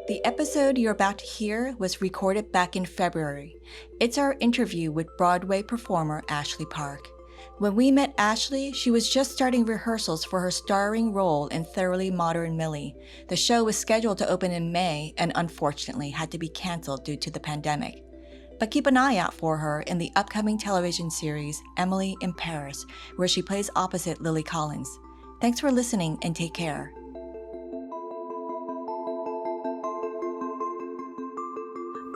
The episode you're about to hear was recorded back in February. It's our interview with Broadway performer Ashley Park. When we met Ashley, she was just starting rehearsals for her starring role in Thoroughly Modern Millie. The show was scheduled to open in May and unfortunately had to be canceled due to the pandemic. But keep an eye out for her in the upcoming television series Emily in Paris, where she plays opposite Lily Collins. Thanks for listening and take care.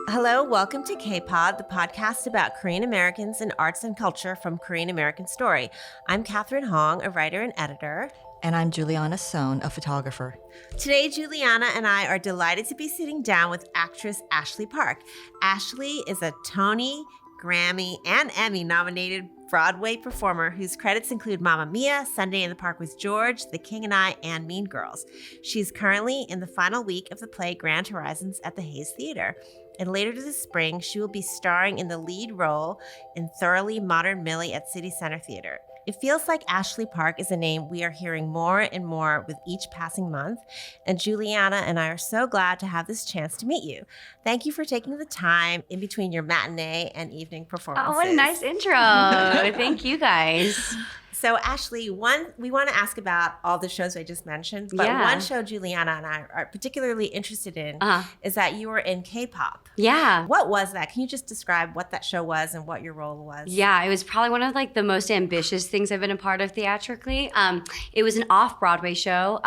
Hello, welcome to K-Pod, the podcast about Korean Americans and arts and culture from Korean American Story. I'm Catherine Hong, a writer and editor. And I'm Juliana Sohn, a photographer. Today, Juliana and I are delighted to be sitting down with actress Ashley Park. Ashley is a Tony, Grammy, and Emmy-nominated Broadway performer whose credits include Mamma Mia, Sunday in the Park with George, The King and I, and Mean Girls. She's currently in the final week of the play Grand Horizons at the Hayes Theater. And later this spring, she will be starring in the lead role in Thoroughly Modern Millie at City Center Theater. It feels like Ashley Park is a name we are hearing more and more with each passing month, and Juliana and I are so glad to have this chance to meet you. Thank you for taking the time in between your matinee and evening performances. Oh, what a nice intro. Thank you guys. So Ashley, we want to ask about all the shows I just mentioned, but one show Juliana and I are particularly interested in is that you were in K-pop. Yeah. What was that? Can you just describe what that show was and what your role was? Yeah, it was probably one of the most ambitious things I've been a part of theatrically. It was an off-Broadway show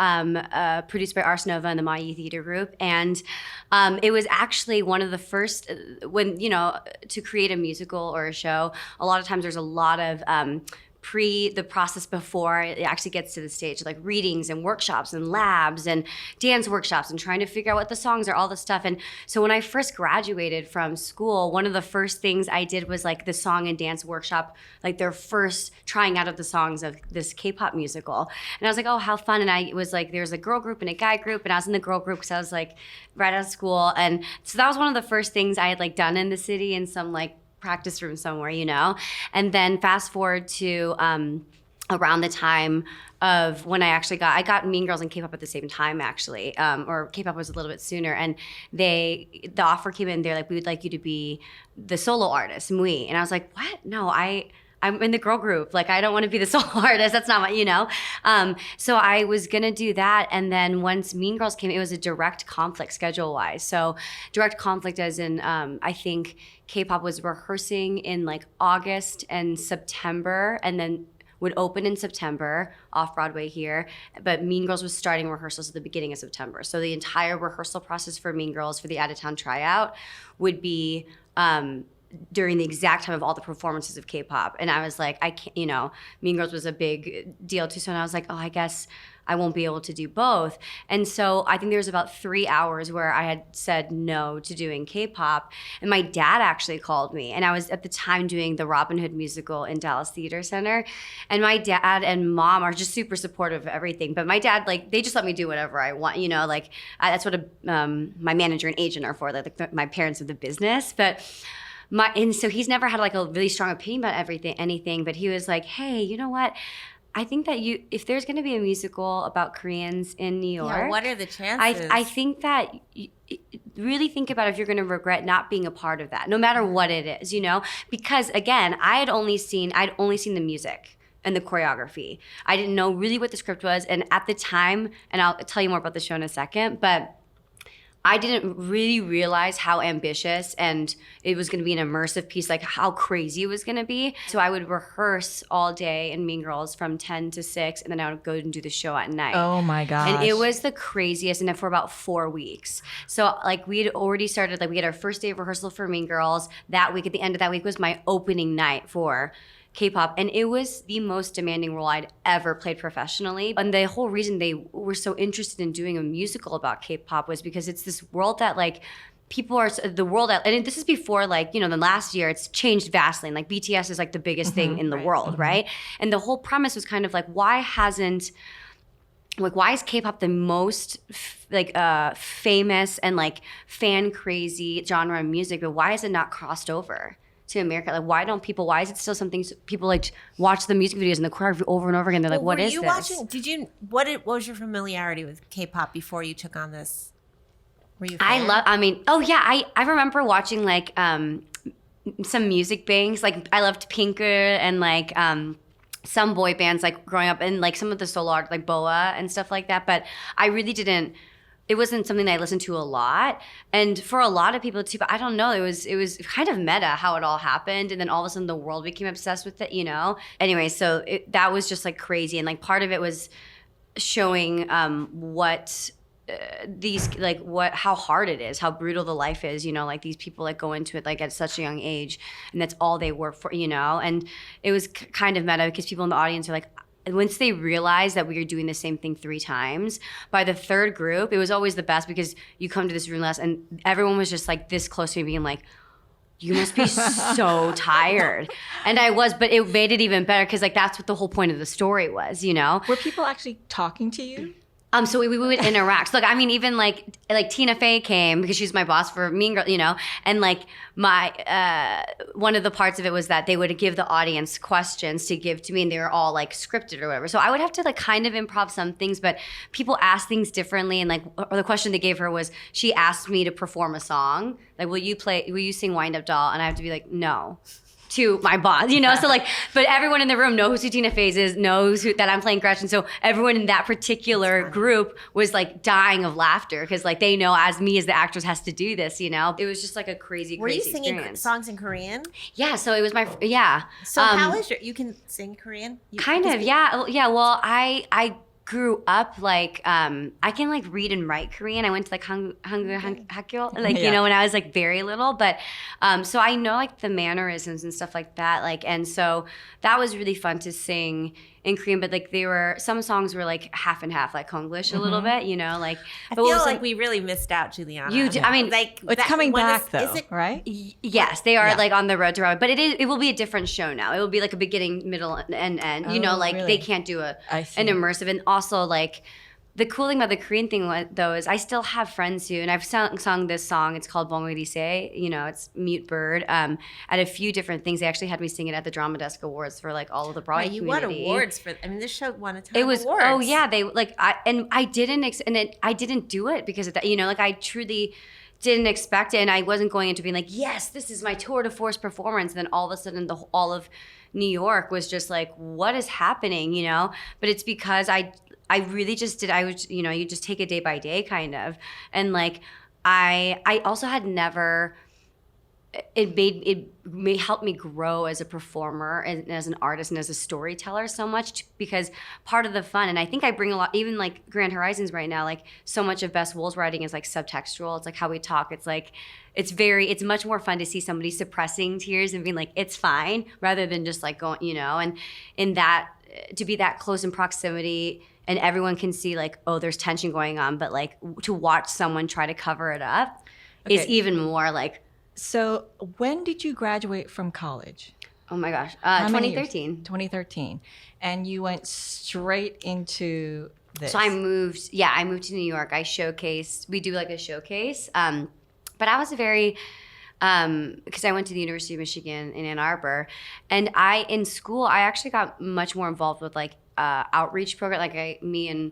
produced by Ars Nova and the My Theater Group, and it was actually one of the first to create a musical or a show. A lot of times there's a lot of the process before it actually gets to the stage, like readings and workshops and labs and dance workshops and trying to figure out what the songs are, all this stuff. And so when I first graduated from school, one of the first things I did was like the song and dance workshop, like their first trying out of the songs of this K-pop musical. And I was like, oh, how fun. And I was like, there's a girl group and a guy group, and I was in the girl group because I was like right out of school. And so that was one of the first things I had like done in the city in some like practice room somewhere, and then fast forward to around the time of when I got Mean Girls and K-pop at the same time, actually, or K-pop was a little bit sooner, and the offer came in. They're like, we would like you to be the solo artist, Mui, and I was like, what? No, I'm in the girl group. Like, I don't want to be the solo artist. That's not what, So I was going to do that. And then once Mean Girls came, it was a direct conflict schedule-wise. So direct conflict as in, I think K-pop was rehearsing in like August and September, and then would open in September, off-Broadway here. But Mean Girls was starting rehearsals at the beginning of September. So the entire rehearsal process for Mean Girls for the out-of-town tryout would be during the exact time of all the performances of K-pop. And I was like, I can't, Mean Girls was a big deal too. So I was like, oh, I guess I won't be able to do both. And so I think there was about 3 hours where I had said no to doing K-pop. And my dad actually called me. And I was at the time doing the Robin Hood musical in Dallas Theater Center. And my dad and mom are just super supportive of everything. But my dad, like, they just let me do whatever I want, that's what my manager and agent are for, like my parents of the business. And so he's never had like a really strong opinion about anything, but he was like, hey, you know what? I think that if there's going to be a musical about Koreans in New York, what are the chances? I think that really think about if you're going to regret not being a part of that, no matter what it is, because again, I'd only seen the music and the choreography. I didn't know really what the script was. And at the time, and I'll tell you more about the show in a second, but I didn't really realize how ambitious and it was going to be an immersive piece, like how crazy it was going to be. So I would rehearse all day in Mean Girls from 10 to 6, and then I would go and do the show at night. Oh my gosh. And it was the craziest, and for about 4 weeks. So like we had already started, like we had our first day of rehearsal for Mean Girls. That week, at the end of that week was my opening night for K-pop, and it was the most demanding role I'd ever played professionally. And the whole reason they were so interested in doing a musical about K-pop was because it's this world that like people are the world, and this is before like, the last year it's changed vastly, and like BTS is like the biggest thing in the world, right? And the whole premise was kind of like, why is K-pop the most famous and like fan crazy genre of music, but why is it not crossed over to America? Like, why is it still something people like watch the music videos and the choreography over and over again? They're like, what is this? What was your familiarity with K-pop before you took on this? Were you a fan? I remember watching like some music banks. Like I loved Pinker and like some boy bands like growing up, and like some of the solo art like Boa and stuff like that. But I really didn't. It wasn't something that I listened to a lot, and for a lot of people too. But I don't know. It was kind of meta how it all happened, and then all of a sudden the world became obsessed with it. Anyway, so that was just like crazy, and like part of it was showing what. How hard it is, how brutal the life is, like these people like go into it like at such a young age, and that's all they work for, and it was kind of meta because people in the audience are like, once they realized that we were doing the same thing 3 times, by the third group, it was always the best because you come to this room less and everyone was just like this close to me being like, you must be so tired. And I was, but it made it even better because like that's what the whole point of the story was, Were people actually talking to you? So we would interact. So, like, I mean, even like Tina Fey came because she's my boss for Mean Girl, and like my one of the parts of it was that they would give the audience questions to give to me, and they were all like scripted or whatever. So I would have to like kind of improv some things, but people asked things differently. And like, or the question they gave her was, she asked me to perform a song, like, will you sing Wind Up Doll? And I have to be like, no. To my boss, so like, but everyone in the room knows who Tina Fey is, knows that I'm playing Gretchen. So everyone in that particular group was like dying of laughter because like they know as me as the actress has to do this, It was just like a crazy Were you singing experience. Songs in Korean? Yeah, so it was So how is you can sing Korean? Yeah. Well, I grew up like I can like read and write Korean. I went to like Hangul, like when I was like very little, but so I know like the mannerisms and stuff like that, like, and so that was really fun to sing in Korean. But like some songs were like half and half, like Konglish a little bit, like. I feel like we really missed out, Juliana. You do. I mean, like it's coming back though, right? Yes, they are like on the road to Broadway, but it will be a different show now. It will be like a beginning, middle, and end. Like really? They can't do an immersive, and also like. The cool thing about the Korean thing, though, is I still have friends who, and I've sung this song. It's called Bongwari Se. It's Mute Bird. At a few different things, they actually had me sing it at the Drama Desk Awards for like all of the Broadway community. You won awards for. I mean, this show won a ton of awards. Oh yeah, they like I didn't do it because of that. Like I truly didn't expect it, and I wasn't going into being like, yes, this is my tour de force performance. And then all of a sudden, all of New York was just like, what is happening? But it's because I really just did. I was, you just take it day by day kind of. And like, I also had never, it helped me grow as a performer and as an artist and as a storyteller so much because part of the fun, and I think I bring a lot, even like Grand Horizons right now, like so much of Best Wolves writing is like subtextual. It's like how we talk. It's like, it's much more fun to see somebody suppressing tears and being like, it's fine, rather than just like going, and in that, to be that close in proximity and everyone can see like, oh, there's tension going on, but like to watch someone try to cover it up is even more like. So when did you graduate from college? Oh my gosh, 2013. 2013. And you went straight into this. So I moved to New York. We do like a showcase. But I was very, because I went to the University of Michigan in Ann Arbor, and in school, I actually got much more involved with like outreach program. Like me and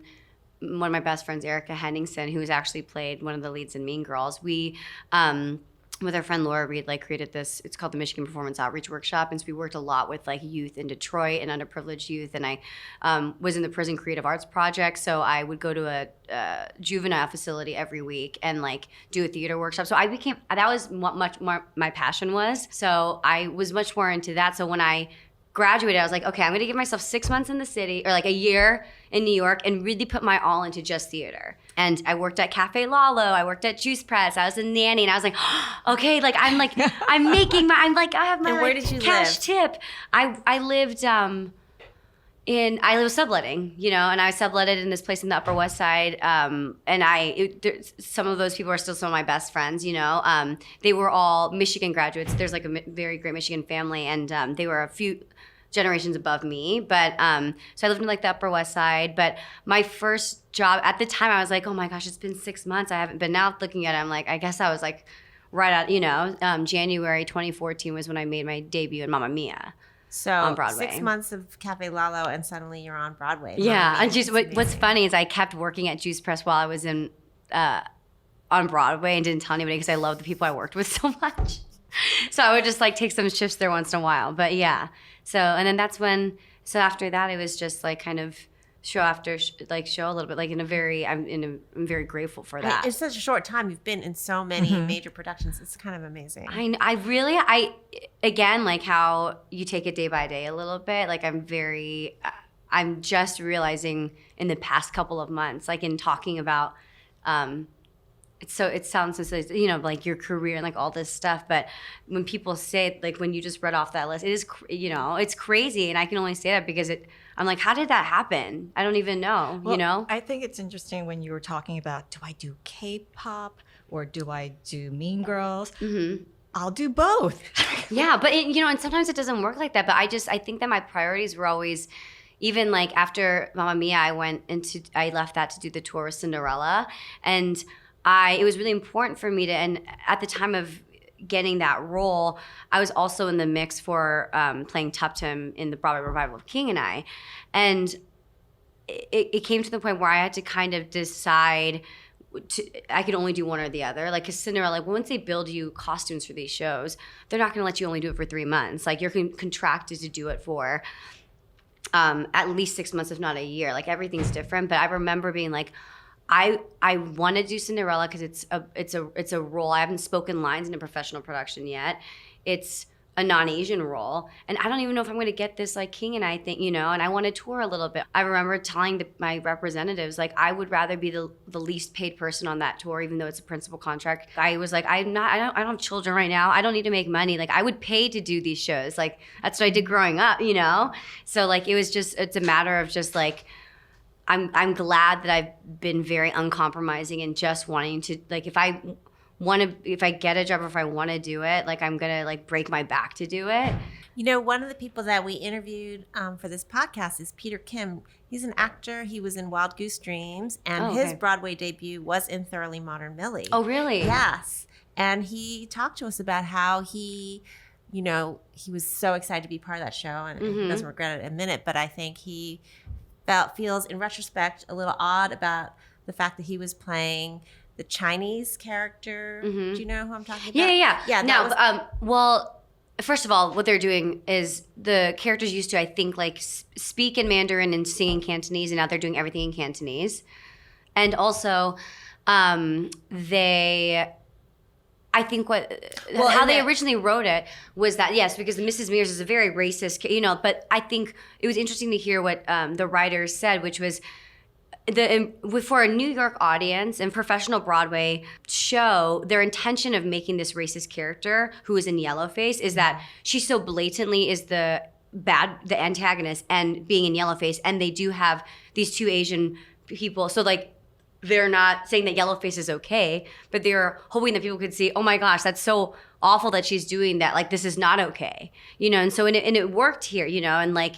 one of my best friends, Erica Henningsen, who has actually played one of the leads in Mean Girls, we, with our friend Laura Reed, like created this, it's called the Michigan Performance Outreach Workshop. And so we worked a lot with like youth in Detroit and underprivileged youth. And I was in the Prison Creative Arts Project. So I would go to a juvenile facility every week and like do a theater workshop. So that was what much more my passion was. So I was much more into that. So when I graduated, I was like, okay, I'm gonna give myself 6 months in the city or like a year in New York and really put my all into just theater. And I worked at Cafe Lalo, I worked at Juice Press, I was a nanny, and I was like, okay, like I'm making I have my and where did you cash live? tip. I lived I was subletting, and I subletted in this place in the Upper West Side. Some of those people are still some of my best friends, they were all Michigan graduates. There's like a very great Michigan family, and they were a few generations above me. But so I lived in like the Upper West Side. But my first job at the time, I was like, oh my gosh, it's been 6 months. I haven't been. Now looking at it, I'm like, I guess I was like right at, January 2014 was when I made my debut in Mamma Mia. So on Broadway. 6 months of Cafe Lalo, and suddenly you're on Broadway. Yeah, and what's funny is I kept working at Juice Press while I was on Broadway and didn't tell anybody because I love the people I worked with so much. So I would just like take some shifts there once in a while. But yeah, so and then that's when. So after that, it was just like kind of show after show a little bit, like I'm very grateful for that. It's such a short time. You've been in so many major productions. It's kind of amazing. I again, like how you take it day by day a little bit. Like I'm just realizing in the past couple of months, like in talking about, it sounds like your career and like all this stuff. But when people say, like when you just read off that list, it is, it's crazy. And I can only say that because I'm like, how did that happen? I don't even know, I think it's interesting when you were talking about, do I do K-pop or do I do Mean Girls? Mm-hmm. I'll do both. Yeah, but and sometimes it doesn't work like that. But I think that my priorities were always, even like after Mamma Mia, I left that to do the tour with Cinderella. And it was really important for me and at the time of getting that role, I was also in the mix for playing Tuptim in the Broadway revival of King and I. And it came to the point where I had to kind of decide I could only do one or the other. Like, because Cinderella, once they build you costumes for these shows, they're not going to let you only do it for 3 months. Like, you're contracted to do it for at least 6 months, if not a year. Like, everything's different. But I remember being like, I want to do Cinderella because it's a role. I haven't spoken lines in a professional production yet. It's a non-Asian role, and I don't even know if I'm going to get this like King and I think, and I want to tour a little bit. I remember telling my representatives, like, I would rather be the least paid person on that tour, even though it's a principal contract. I was like, I don't have children right now. I don't need to make money. Like, I would pay to do these shows. Like, that's what I did growing up, So like, it's a matter of just like, I'm glad that I've been very uncompromising and just wanting to, like, if I get a job or if I want to do it, like, I'm going to like break my back to do it. One of the people that we interviewed for this podcast is Peter Kim. He's an actor. He was in Wild Goose Dreams, and his Broadway debut was in Thoroughly Modern Millie. Oh, really? Yes. And he talked to us about how he was so excited to be part of that show, and he doesn't regret it a minute, but I think he feels in retrospect a little odd about the fact that he was playing the Chinese character. Do you know who I'm talking about? Yeah. Now, well, first of all, what they're doing is the characters used to, I think, like speak in Mandarin and sing in Cantonese, and now they're doing everything in Cantonese. And also, I think how they originally wrote it was that, yes, because Mrs. Mears is a very racist, but I think it was interesting to hear what the writers said, which was for a New York audience and professional Broadway show, their intention of making this racist character who is in yellowface is that she so blatantly is the antagonist and being in yellowface, and they do have these two Asian people. So like, they're not saying that yellowface is okay, but they're hoping that people could see, oh my gosh, that's so awful that she's doing that. Like, this is not okay, And so, and it worked here, and like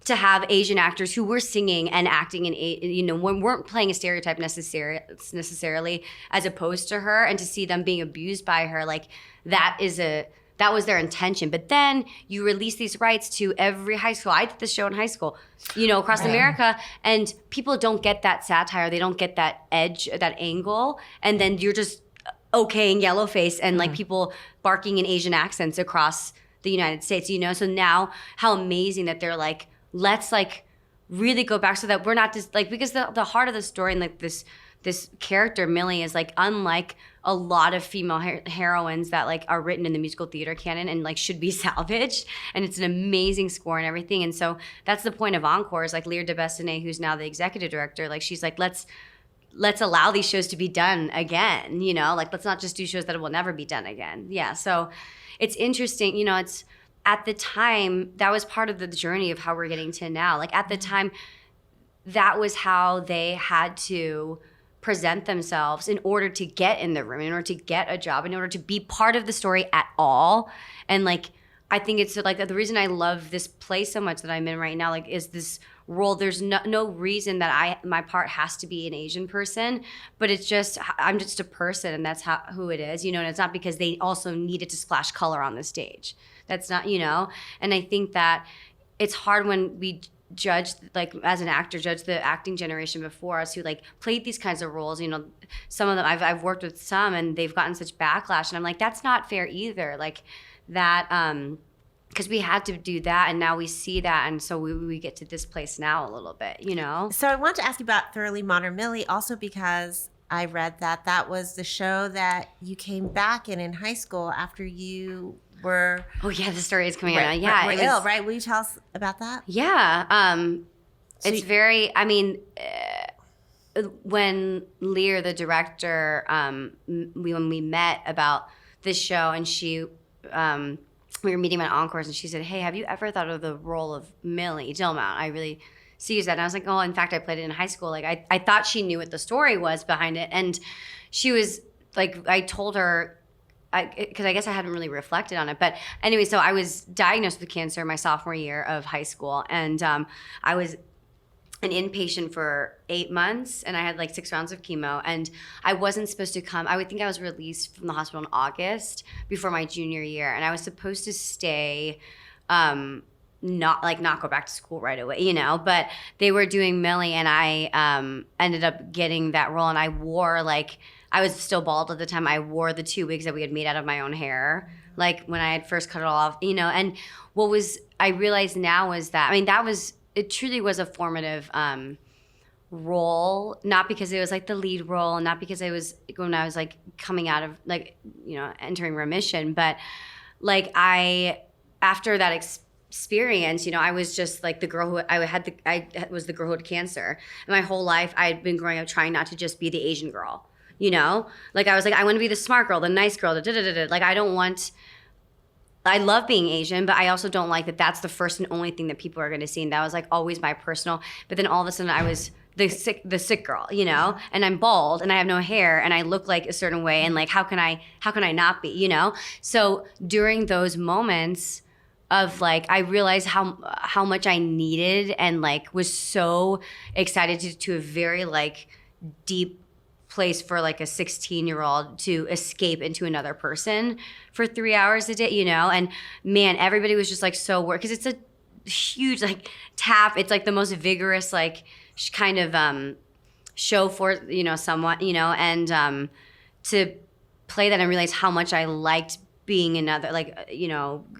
to have Asian actors who were singing and acting in, weren't playing a stereotype necessarily as opposed to her, and to see them being abused by her, like that was their intention. But then you release these rights to every high school. I did this show in high school, across America, and people don't get that satire. They don't get that edge, that angle. And then you're just okaying yellowface and like people barking in Asian accents across the United States, So now how amazing that they're like, let's like really go back so that we're not just like, because the heart of the story and like this character, Millie, is like unlike a lot of female heroines that like are written in the musical theater canon and like should be salvaged. And it's an amazing score and everything. And so that's the point of Encore, is like Lear DeBestonay, who's now the executive director, like she's like, let's allow these shows to be done again, like let's not just do shows that will never be done again. Yeah. So it's interesting, it's at the time that was part of the journey of how we're getting to now. Like at the time, that was how they had to present themselves in order to get in the room, in order to get a job, in order to be part of the story at all. And like, I think it's like the reason I love this place so much that I'm in right now, like, is this role. There's no reason that my part has to be an Asian person, but it's just, I'm just a person, and that's who it is, and it's not because they also needed to splash color on the stage. That's not, and I think that it's hard when we judge, like as an actor, judge the acting generation before us who like played these kinds of roles. Some of them, I've worked with some, and they've gotten such backlash, and I'm like, that's not fair either. Like that, because we had to do that, and now we see that, and so we get to this place now a little bit, So I want to ask you about Thoroughly Modern Millie, also because I read that was the show that you came back in high school after you were... Oh yeah, the story is coming out. Yeah, it was ill, right? Will you tell us about that? Yeah, it's very. I mean, when Lear, the director, when we met about this show, and she, we were meeting at Encores, and she said, "Hey, have you ever thought of the role of Millie Dillmount? I really see that." And I was like, "Oh, in fact, I played it in high school." Like I thought she knew what the story was behind it, and she was like, I told her. Because I guess I hadn't really reflected on it. But anyway, so I was diagnosed with cancer my sophomore year of high school. And I was an inpatient for 8 months. And I had like 6 rounds of chemo. And I wasn't supposed to come. I would think I was released from the hospital in August before my junior year. And I was supposed to stay, not go back to school right away, But they were doing Millie. And I ended up getting that role. And I wore I was still bald at the time. I wore the 2 wigs that we had made out of my own hair, like when I had first cut it all off, And what I realized now was that, it truly was a formative role, not because it was like the lead role, not because it was when I was like coming out of entering remission, but after that experience, I was just like the girl who I was the girl who had cancer. And my whole life I had been growing up trying not to just be the Asian girl. I was like, I want to be the smart girl, the nice girl, I love being Asian, but I also don't like that that's the first and only thing that people are going to see. And that was like always my personal, but then all of a sudden I was the sick girl, and I'm bald and I have no hair and I look like a certain way. And like, how can I not be, So during those moments of I realized how much I needed and was so excited to a very deep place for a 16-year-old to escape into another person for 3 hours a day, and man, everybody was just so worried because it's a huge tap. It's the most vigorous kind of show for someone, and to play that and realize how much I liked being another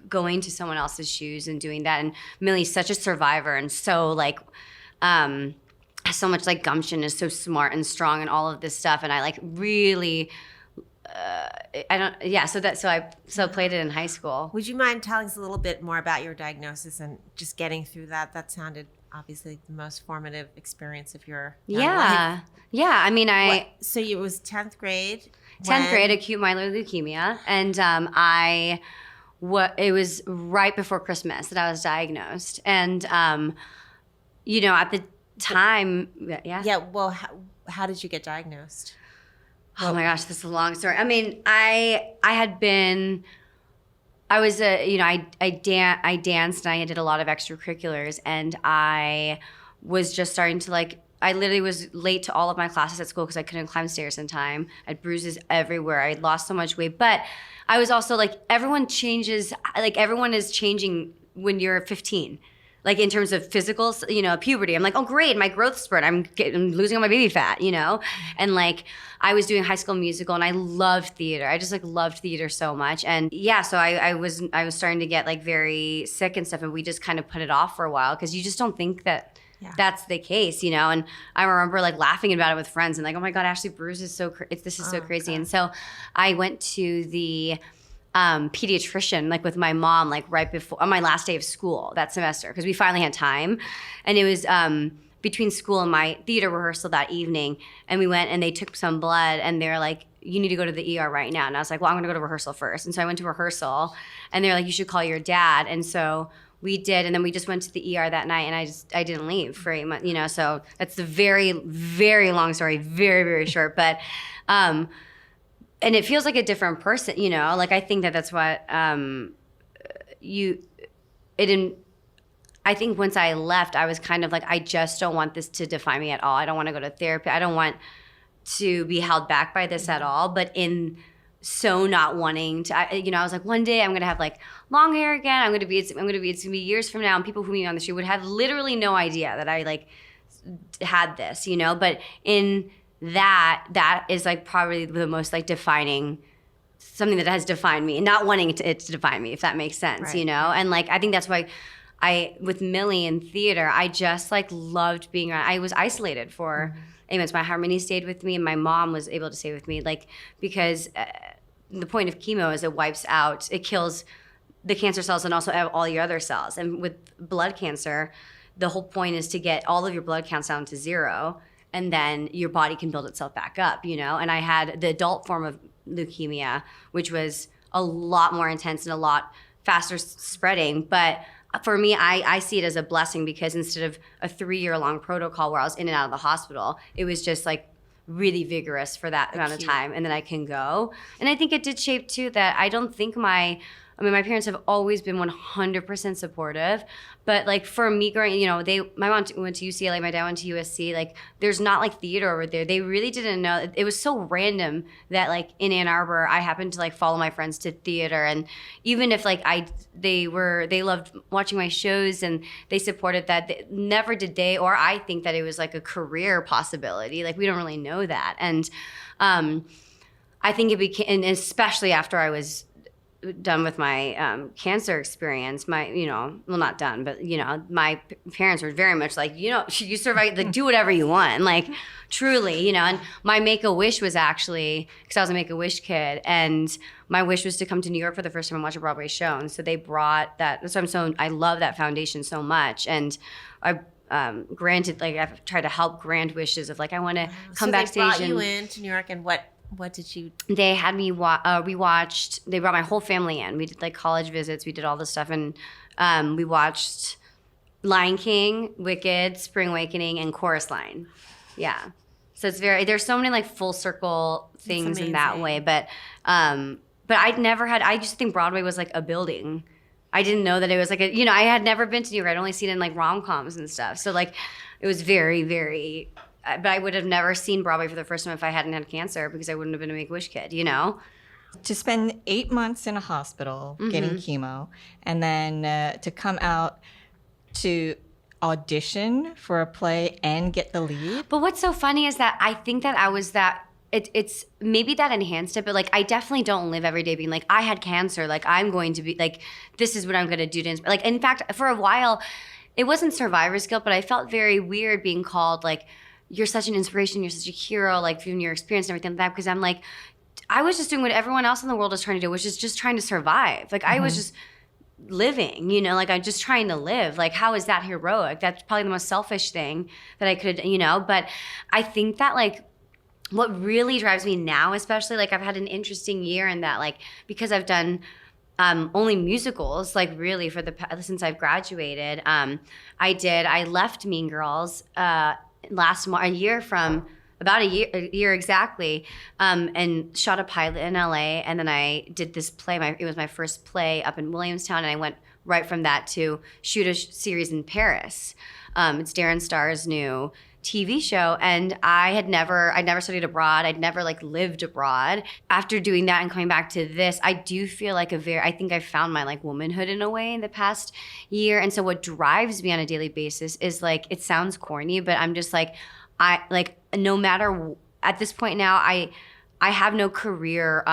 going to someone else's shoes and doing that. And Millie's such a survivor and so so much gumption, is so smart and strong and all of this stuff, and I really so I played it in high school. Would you mind telling us a little bit more about your diagnosis and just getting through that? That sounded obviously the most formative experience of your life. So it was 10th grade. 10th grade, acute myelogenous leukemia, and it was right before Christmas that I was diagnosed, and at the time, well, how did you get diagnosed? Oh my gosh, this is a long story. I danced and I did a lot of extracurriculars, and I was just starting to I literally was late to all of my classes at school because I couldn't climb stairs in time. I had bruises everywhere. I had lost so much weight, but I was also everyone changes. Everyone is changing when you're 15. In terms of physical, puberty, I'm like, oh great, my growth spurt, I'm losing all my baby fat, and I was doing High School Musical, and I loved theater. I just loved theater so much, and so I was starting to get very sick and stuff, and we just kind of put it off for a while because you just don't think that that's the case, And I remember laughing about it with friends and oh my God, Ashley Bruce is this is so crazy, God. And so I went to the pediatrician with my mom right before on my last day of school that semester because we finally had time, and it was between school and my theater rehearsal that evening, and we went and they took some blood and they were like, you need to go to the ER right now, and I was like, well, I'm gonna go to rehearsal first, and so I went to rehearsal and they're like, you should call your dad, and so we did, and then we just went to the ER that night, and I didn't leave for 8 months, so that's the very, very long story, very, very short, but and it feels like a different person, I think that's what I think once I left, I was kind of like, I just don't want this to define me at all. I don't want to go to therapy. I don't want to be held back by this at all. But in so not wanting to, I was like, one day I'm gonna have like long hair again. It's gonna be years from now, and people who meet me on the street would have literally no idea that I like had this, But in that is like probably the most like defining, something that has defined me, and not wanting it to define me, if that makes sense, Right. And like I think that's why with Millie in theater, I just like loved being around. I was isolated for 8 months. My harmony stayed with me, and my mom was able to stay with me, like because the point of chemo is it kills the cancer cells and also all your other cells. And with blood cancer, the whole point is to get all of your blood counts down to 0, and then your body can build itself back up, And I had the adult form of leukemia, which was a lot more intense and a lot faster spreading. But for me, I see it as a blessing, because instead of a 3-year-long protocol where I was in and out of the hospital, it was just like really vigorous for that amount of time, and then I can go. And I think it did shape too that I don't think my parents have always been 100% supportive, but like for me growing, my mom went to UCLA, my dad went to USC, like there's not like theater over there. They really didn't know. It was so random that like in Ann Arbor, I happened to like follow my friends to theater, and even if like they loved watching my shows and they supported that, never did they, or I think that it was like a career possibility. Like we don't really know that. And I think it became, and especially after I was done with my cancer experience, not done, but my parents were very much like, you survive, like do whatever you want, like truly, and my Make-A-Wish was actually, because I was a Make-A-Wish kid, and my wish was to come to New York for the first time and watch a Broadway show, and so they brought that. So I love that foundation so much, and I granted, like I've tried to help grant wishes of like I want to come backstage. They brought you into New York, and what did you? They had me we watched. They brought my whole family in. We did like college visits. We did all this stuff, and we watched Lion King, Wicked, Spring Awakening, and Chorus Line. Yeah, so it's there's so many like full circle things in that way. But I'd never had. I just think Broadway was like a building. I didn't know that it was like I had never been to New York. I'd only seen it in like rom-coms and stuff. So like it was very, very. But I would have never seen Broadway for the first time if I hadn't had cancer, because I wouldn't have been a Make-A-Wish kid, To spend 8 months in a hospital getting chemo, and then to come out to audition for a play and get the lead. But what's so funny is that I think that I was that, it's maybe that enhanced it, but like I definitely don't live every day being like, I had cancer, like I'm going to be, like this is what I'm going to do to inspire. Like in fact, for a while, it wasn't survivor's guilt, but I felt very weird being called like, you're such an inspiration, you're such a hero, like from your experience and everything like that, because I'm like, I was just doing what everyone else in the world is trying to do, which is just trying to survive. Like I was just living, like I'm just trying to live. Like how is that heroic? That's probably the most selfish thing that I could, but I think that like what really drives me now, especially like I've had an interesting year in that, like because I've done only musicals, like really since I've graduated. I left Mean Girls a year exactly, and shot a pilot in LA, and then I did this play. It was my first play up in Williamstown, and I went right from that to shoot a series in Paris. It's Darren Starr's new TV show, and I'd never studied abroad. I'd never like lived abroad. After doing that and coming back to this, I do feel like I think I found my like womanhood in a way in the past year. And so what drives me on a daily basis is like, it sounds corny, but I'm just like, no matter at this point now, I have no career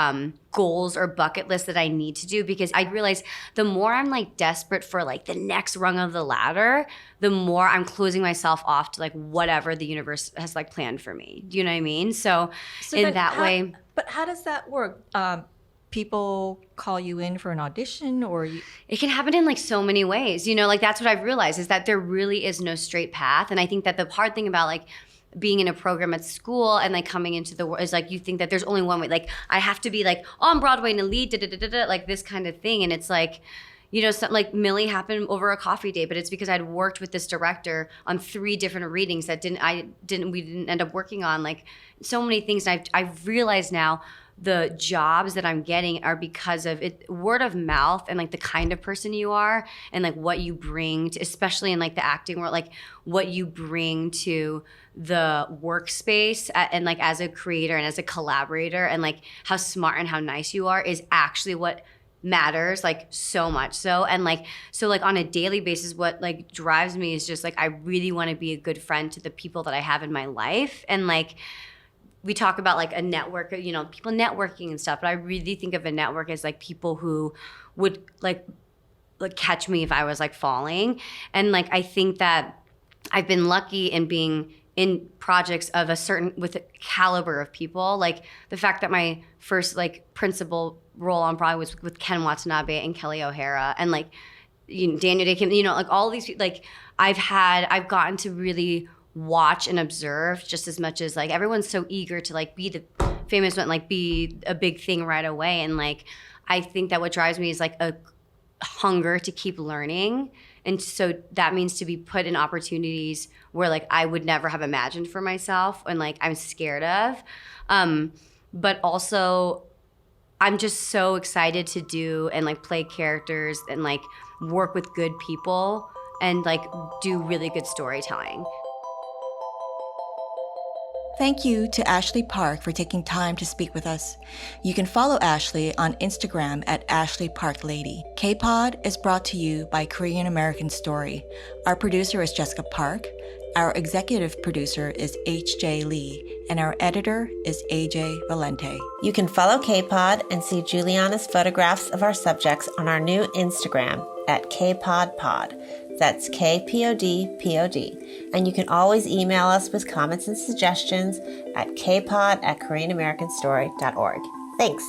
goals or bucket list that I need to do, because I realize the more I'm like desperate for like the next rung of the ladder, the more I'm closing myself off to like whatever the universe has like planned for me. Do you know what I mean? So in that way. But how does that work? People call you in for an audition, or it can happen in like so many ways. Like that's what I've realized, is that there really is no straight path. And I think that the hard thing about like being in a program at school and like coming into the world is like you think that there's only one way. Like I have to be like on Broadway in a lead, like this kind of thing. And it's like, like Millie happened over a coffee date, but it's because I'd worked with this director on 3 different readings that we didn't end up working on, like so many things. And I've realized now the jobs that I'm getting are because of it, word of mouth, and like the kind of person you are, and like what you bring to, especially in like the acting world, like what you bring to the workspace and like as a creator and as a collaborator, and like how smart and how nice you are is actually what matters, like so much so. And like so like on a daily basis, what like drives me is just like I really want to be a good friend to the people that I have in my life. And like we talk about like a network, you know, people networking and stuff, but I really think of a network as like people who would like catch me if I was like falling. And like I think that I've been lucky in being in projects of a certain, with a caliber of people. Like the fact that my first like principal role on Broadway was with Ken Watanabe and Kelly O'Hara, and like Daniel Day Kim, you know, like all these people, like I've gotten to really watch and observe just as much as like everyone's so eager to like be the famous one, like be a big thing right away. And like I think that what drives me is like a hunger to keep learning. And so that means to be put in opportunities where like I would never have imagined for myself and like I'm scared of. But also I'm just so excited to do and like play characters and like work with good people and like do really good storytelling. Thank you to Ashley Park for taking time to speak with us. You can follow Ashley on Instagram at Ashley Park Lady. K-Pod is brought to you by Korean American Story. Our producer is Jessica Park. Our executive producer is H.J. Lee, and our editor is A.J. Valente. You can follow K-Pod and see Juliana's photographs of our subjects on our new Instagram at KPodPod. That's KPODPOD. And you can always email us with comments and suggestions at kpod@koreanamericanstory.org. Thanks.